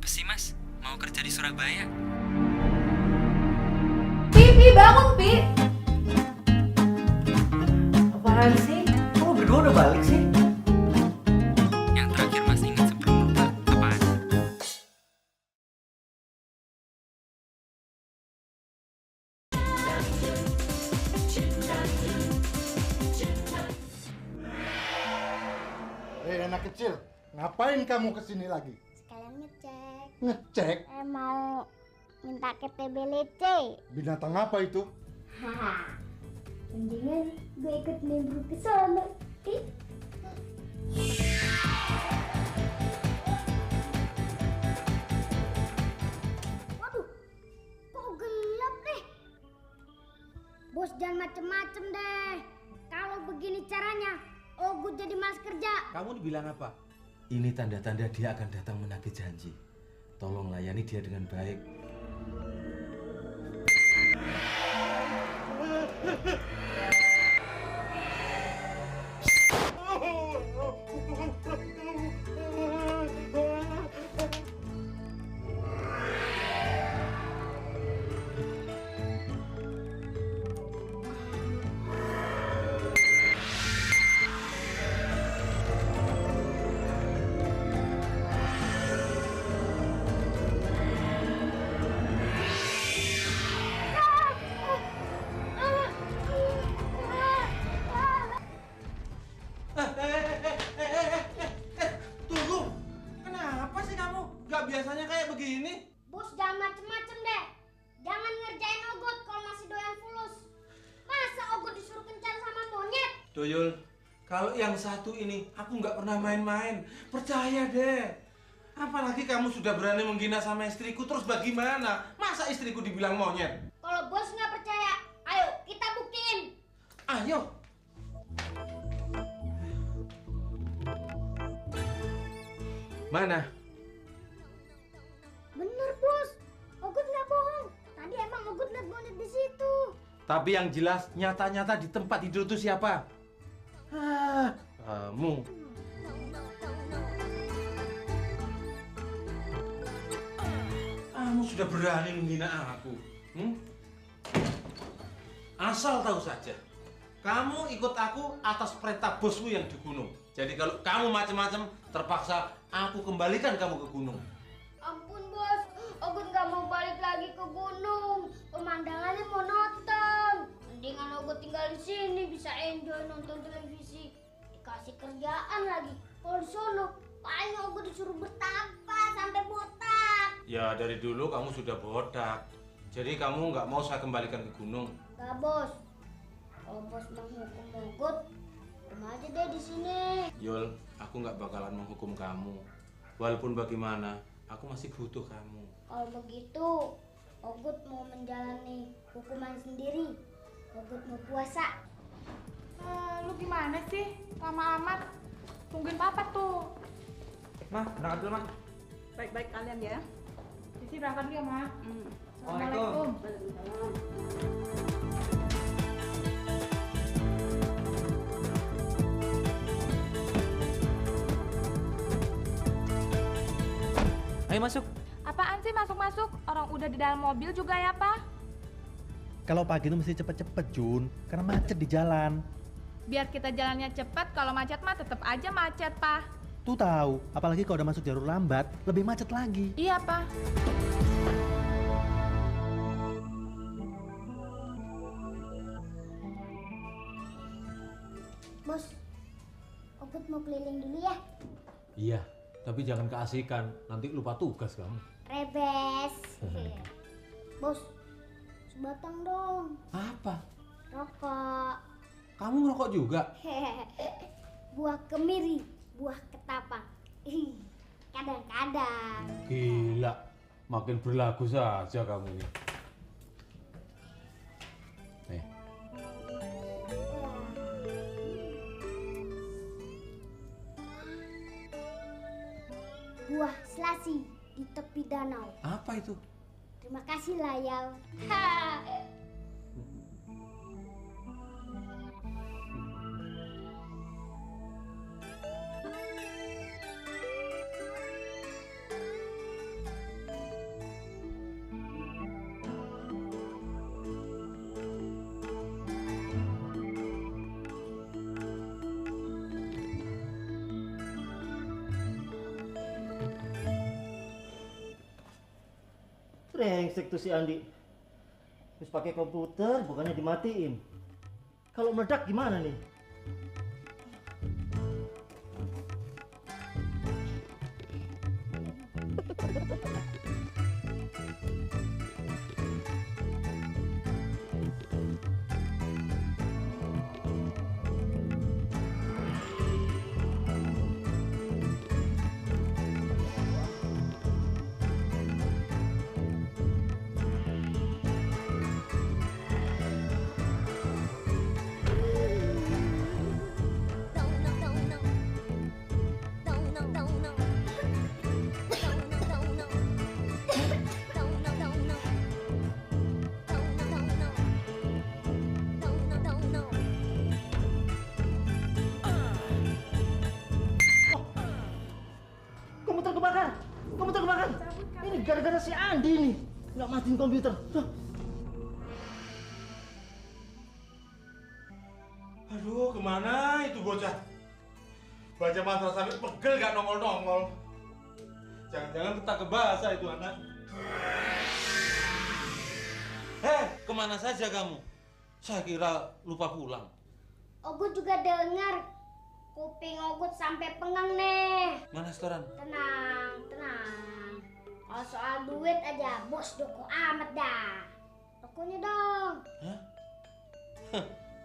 Apa sih mas? Mau kerja di Surabaya? Pi, bangun Pi. Apaan sih? Kok berdua udah balik sih? Yang terakhir mas ingat sebelum lupa apaan? Anak kecil, ngapain kamu kesini lagi? Sekalian ngecek. Ngecek? Mau minta KTBLC. Binatang apa itu? Haha. Mendingan gue ikut membru ke sana. Ih. Waduh, kok gelap deh? Bos jangan macem-macem deh. Kalau begini caranya, gue jadi mas kerja. Kamu dibilang apa? Ini tanda-tanda dia akan datang menagih janji. Tolong layani dia dengan baik. Tunggu! Kenapa sih kamu? Gak biasanya kayak begini? Bos jangan macem-macem deh. Jangan ngerjain Ogut kalau masih doyan fulus. Masa Ogut disuruh kencan sama monyet? Doyol, kalau yang satu ini aku nggak pernah main-main. Percaya deh. Apalagi kamu sudah berani menghina sama istriku, terus bagaimana? Masa istriku dibilang monyet? Kalau bos nggak percaya, ayo kita buktiin. Ayo! Mana? Bener bos, Ogut nggak bohong. Tadi emang Ogut liat monyet di situ. Tapi yang jelas nyata-nyata di tempat tidur itu siapa? Kamu. Kamu sudah berani menghina aku. Asal tahu saja, kamu ikut aku atas perintah bosmu yang di gunung. Jadi kalau kamu macam-macam, terpaksa aku kembalikan kamu ke gunung. Ampun bos, Ogut nggak mau balik lagi ke gunung. Pemandangannya monoton. Mendingan Ogut tinggal di sini, bisa enjoy nonton televisi. Dikasih kerjaan lagi. Kalau di sono, paling Ogut disuruh bertapa sampai botak. Ya dari dulu kamu sudah bodak. Jadi kamu nggak mau saya kembalikan ke gunung. Gak bos, kalau bos menghukum Ogut, hukum aja deh di sini. Yul, aku nggak bakalan menghukum kamu. Walaupun bagaimana, aku masih butuh kamu. Kalau begitu, Ogut mau menjalani hukuman sendiri. Ogut mau puasa. Lu gimana sih? Lama amat. Tungguin papa tuh. Mah, berangkat dulu mah. Baik-baik kalian ya. Sisi berangkat dulu ya, Ma. Waalaikumsalam. Ayo masuk. Apaan sih masuk-masuk? Orang udah di dalam mobil juga ya, Pak? Kalau pagi itu mesti cepet-cepet, Jun. Karena macet di jalan. Biar kita jalannya cepat, kalau macet mah tetap aja macet, Pak. Tuh tahu, apalagi kalau udah masuk jalur lambat, lebih macet lagi. Iya, Pak. Bos, Ogut mau keliling dulu ya. Iya, tapi jangan keasikan, nanti lupa tugas kamu. Rebes. Bos, sebatang dong. Apa? Rokok. Kamu ngerokok juga? Buah kemiri, buah ketapang. Kadang-kadang. Gila, makin berlagu saja kamu ini. Nih, Buah selasi di tepi danau. apa itu? Terima kasih Layal. Brengsek tuh si Andi. Terus pakai komputer, bukannya dimatiin. Kalau meledak gimana nih? Komputer kebakar! Komputer kebakar! Ini gara-gara si Andi nih. Nggak matiin komputer. Tuh. Aduh, kemana itu bocah? Baca mantra sampai pegel gak nongol-nongol. Jangan-jangan kita kebasa itu anak. Kemana saja kamu? Saya kira lupa pulang. Ogut juga dengar. Kuping Ogut sampai pengang nih. Mana setoran? Tenang, tenang. Kalau soal duit aja, bos doko amat dah. Tokonya dong. Hah?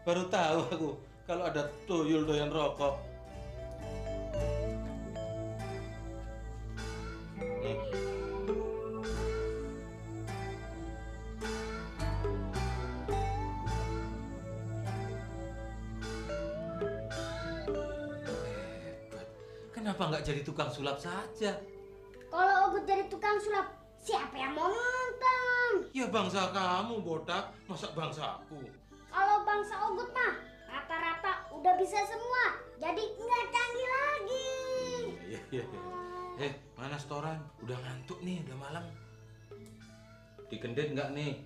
Baru tahu aku kalau ada tuyul doyan rokok. Nih. Kenapa nggak jadi tukang sulap saja? Kalau Ogut jadi tukang sulap, siapa yang mau nonton? Ya bangsa kamu botak, masa bangsaku? Kalau bangsa Ogut mah rata-rata udah bisa semua, jadi nggak canggih lagi. Iya. Mana setoran? Udah ngantuk nih, udah malam. Digendet nggak nih?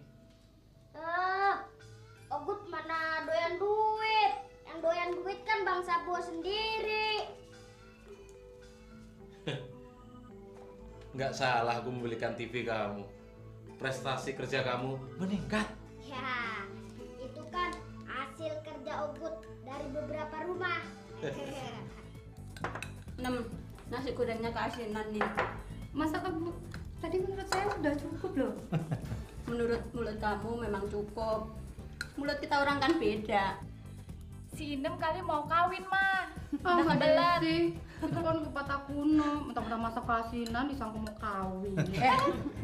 Ogut mana doyan duit? Yang doyan duit kan bangsa bos sendiri. Nggak salah aku membelikan TV kamu. Prestasi kerja kamu meningkat. Ya, itu kan hasil kerja Ogut dari beberapa rumah. Nasi gorengnya keasinan nih. Masa kamu tadi menurut saya udah cukup loh. Menurut mulut kamu memang cukup. Mulut kita orang kan beda. Si Inem kali mau kawin mah. Oh, Udah nggak ada kebelet. sih. Itu kan pepatah kuno. Mentang-mentang masa keasinan disangka mau kawin.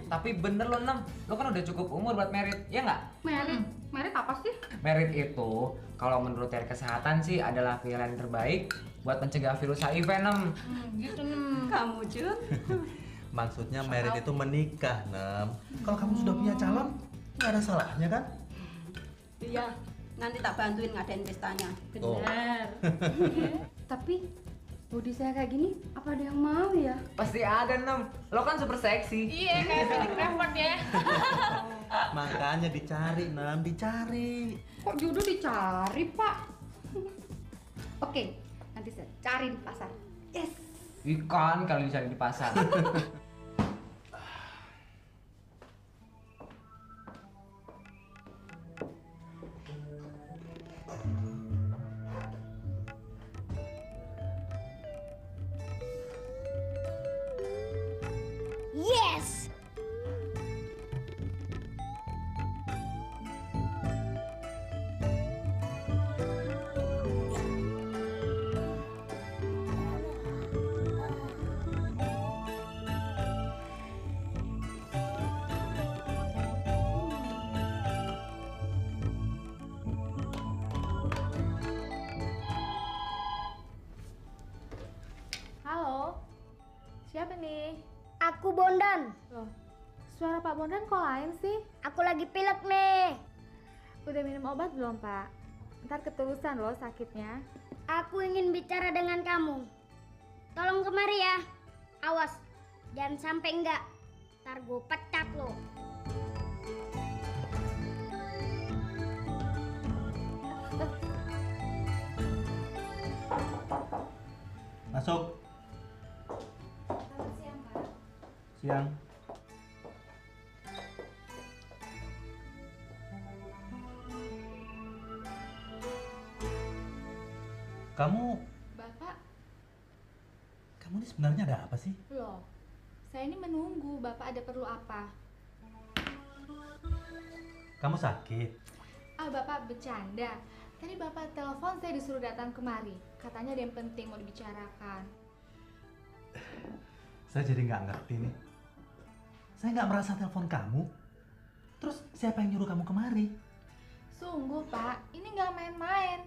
Tapi bener lo Nem, lo kan udah cukup umur buat merit, ya nggak? Merit? Merit apa sih? Merit itu kalau menurut dari kesehatan sih adalah pilihan terbaik buat mencegah virus HIV Nem. Gitu Nem. Kamu Jun? Maksudnya merit itu menikah, Nem. Kalau kamu sudah punya calon, nggak ada salahnya kan? Iya. Nanti tak bantuin ngadain pestanya. Oh. Benar. Tapi body saya kayak gini, apa ada yang mau ya? Pasti ada Nem, lo kan super seksi. Iya, kayak Felix Revon ya. Makanya dicari, Nem, dicari. Kok jodoh dicari, Pak? Oke, nanti saya cari di pasar. Yes. Ikan kalau dicari di pasar. Yes. Halo. Siapa nih? Aku Bondan. Loh, suara Pak Bondan kok lain sih? Aku lagi pilek nih. Udah minum obat belum, Pak? Ntar keterusan loh sakitnya. Aku ingin bicara dengan kamu. Tolong kemari ya. Awas, jangan sampai enggak. Ntar gue pecat lo. Masuk. Selamat siang, Pak. Siang. Kamu Bapak, ini sebenarnya ada apa sih? loh, saya ini menunggu. Bapak ada perlu apa? Kamu sakit? Bapak bercanda. Tadi Bapak telepon, saya disuruh datang kemari. Katanya ada yang penting mau dibicarakan. Saya jadi nggak ngerti nih. Saya nggak merasa telepon kamu. Terus siapa yang nyuruh kamu kemari? Sungguh Pak, ini nggak main-main.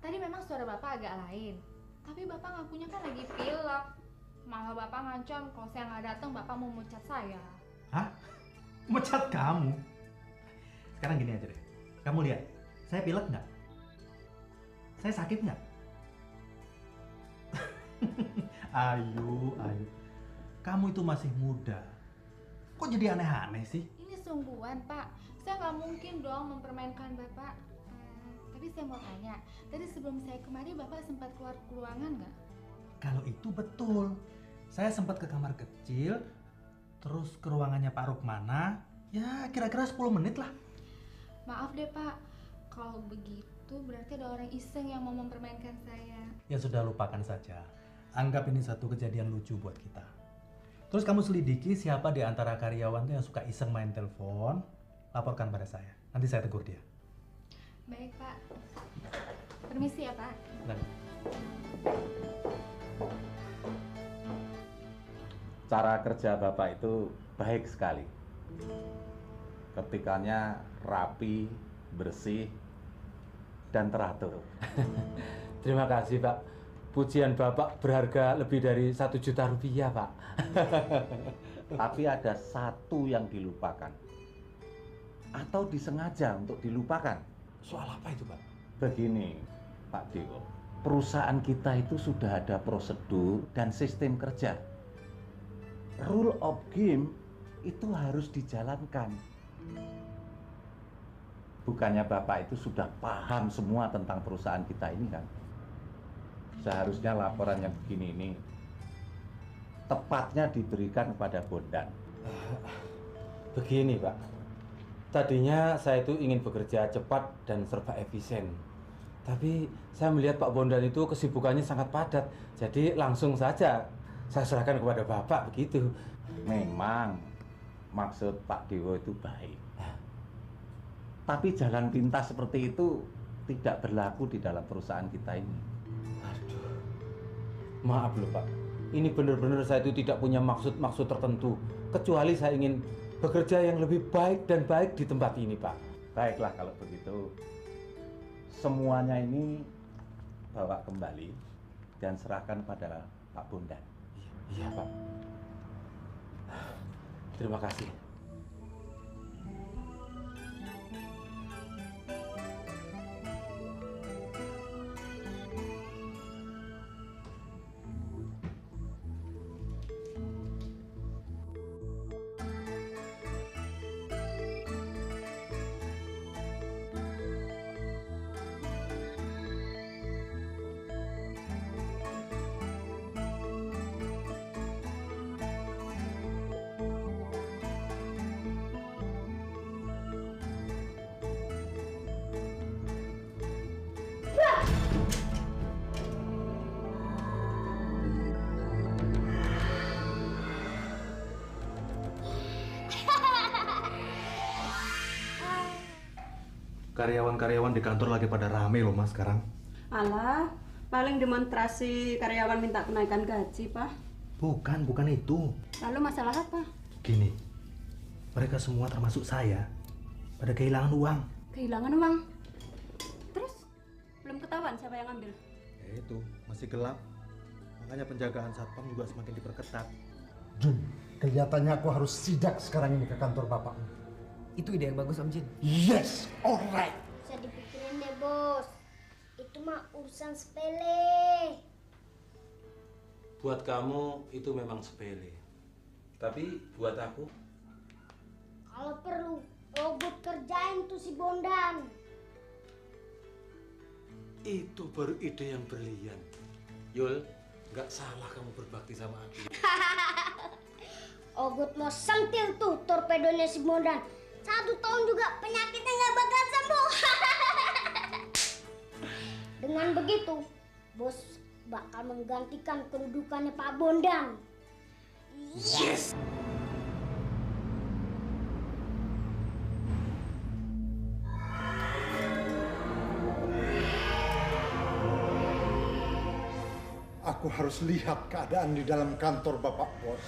Tadi memang suara Bapak agak lain. Tapi Bapak ngakunya kan lagi pilek. Malah Bapak ngancam kalau saya nggak datang Bapak mau mecat saya. Hah? Mecat kamu? Sekarang gini aja deh. Kamu lihat, saya pilek nggak? Saya sakit nggak? Ayu. Kamu itu masih muda. Kok jadi aneh-aneh sih? Ini sungguhan Pak. Saya nggak mungkin dong mempermainkan Bapak. Tapi saya mau tanya, tadi sebelum saya kemari Bapak sempat keluar ke ruangan nggak? Kalau itu betul. Saya sempat ke kamar kecil, terus ke ruangannya Pak Rukmana, ya kira-kira 10 menit lah. Maaf deh Pak, kalau begitu berarti ada orang iseng yang mau mempermainkan saya. Ya sudah, lupakan saja. Anggap ini satu kejadian lucu buat kita. Terus kamu selidiki siapa di antara karyawan tuh yang suka iseng main telepon, laporkan pada saya. Nanti saya tegur dia. Baik Pak. Permisi ya Pak. Nah. Cara kerja Bapak itu baik sekali. Ketikannya rapi, bersih, dan teratur. Terima kasih Pak. Pujian Bapak berharga lebih dari 1 juta rupiah Pak. Tapi ada satu yang dilupakan. Atau disengaja untuk dilupakan. Soal apa itu Pak? Begini Pak Dewo, perusahaan kita itu sudah ada prosedur dan sistem kerja. Rule of game itu harus dijalankan. Bukannya Bapak itu sudah paham semua tentang perusahaan kita ini kan? Seharusnya laporan yang begini ini tepatnya diberikan kepada Bondan. Begini Pak, tadinya saya itu ingin bekerja cepat dan serba efisien. Tapi saya melihat Pak Bondan itu kesibukannya sangat padat. Jadi langsung saja saya serahkan kepada Bapak begitu. Memang maksud Pak Dewo itu baik. Tapi jalan pintas seperti itu tidak berlaku di dalam perusahaan kita ini. Aduh, maaf loh Pak. Ini benar-benar saya itu tidak punya maksud-maksud tertentu. Kecuali saya ingin bekerja yang lebih baik dan baik di tempat ini Pak. Baiklah kalau begitu. Semuanya ini bawa kembali dan serahkan pada Pak Bondan. Iya Pak. Terima kasih. Karyawan-karyawan di kantor lagi pada rame loh Mas sekarang. Alah, paling demonstrasi karyawan minta kenaikan gaji, Pak. Bukan itu. Lalu masalah apa? Gini, mereka semua termasuk saya pada kehilangan uang. Kehilangan uang. Terus belum ketahuan siapa yang ngambil? Ya itu, masih gelap. Makanya penjagaan satpam juga semakin diperketat. Jun, kelihatannya aku harus sidak sekarang ini ke kantor bapakmu. Itu ide yang bagus Om Jin. Yes, alright. Bisa dipikirin deh bos. Itu mah urusan sepele. Buat kamu itu memang sepele. Tapi buat aku, Kalau perlu, Ogut kerjain tuh si Bondan. itu baru ide yang brilian. Yul, nggak salah kamu berbakti sama aku. Ogut mau sentil tuh torpedonya si Bondan. 1 tahun juga penyakitnya nggak bakal sembuh. Dengan begitu, Bos bakal menggantikan kedudukannya Pak Bondan. Yes. Aku harus lihat keadaan di dalam kantor Bapak Bos.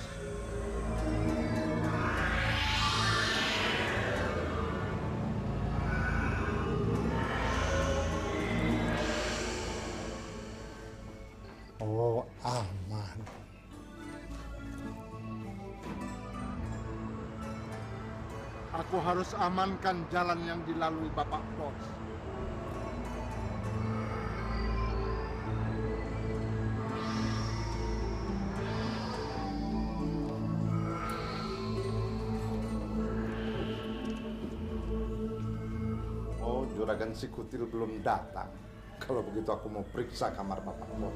Oh, aman. Aku harus amankan jalan yang dilalui Bapak Bos. Oh, Juragan Sikutil belum datang. Kalau begitu aku mau periksa kamar Bapak Bos.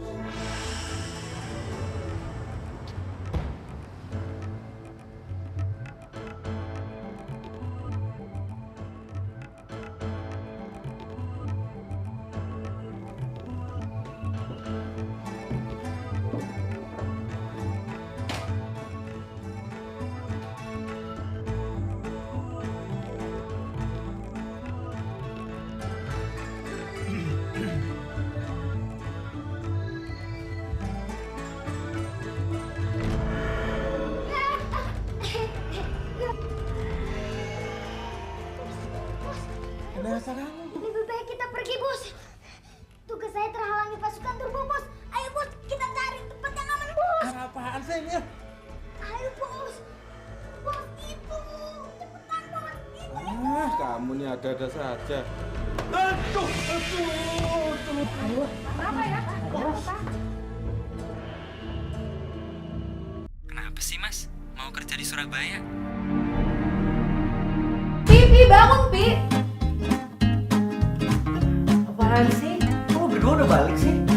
Lebih baik kita pergi, Bos. Tugas saya terhalangi pasukan turbo, Bos. Ayo, Bos, kita cari tempat yang aman, Bos. Ada apaan sih ini? Ayo, Bos. Bos, itu. Cepetan, Bos. Itu. Kamu nih ada-ada saja. Apa ya? Apa? Kenapa sih mas? Mau kerja di Surabaya? Pi, bangun, Pi. Apaan sih? Kok berdua udah balik sih?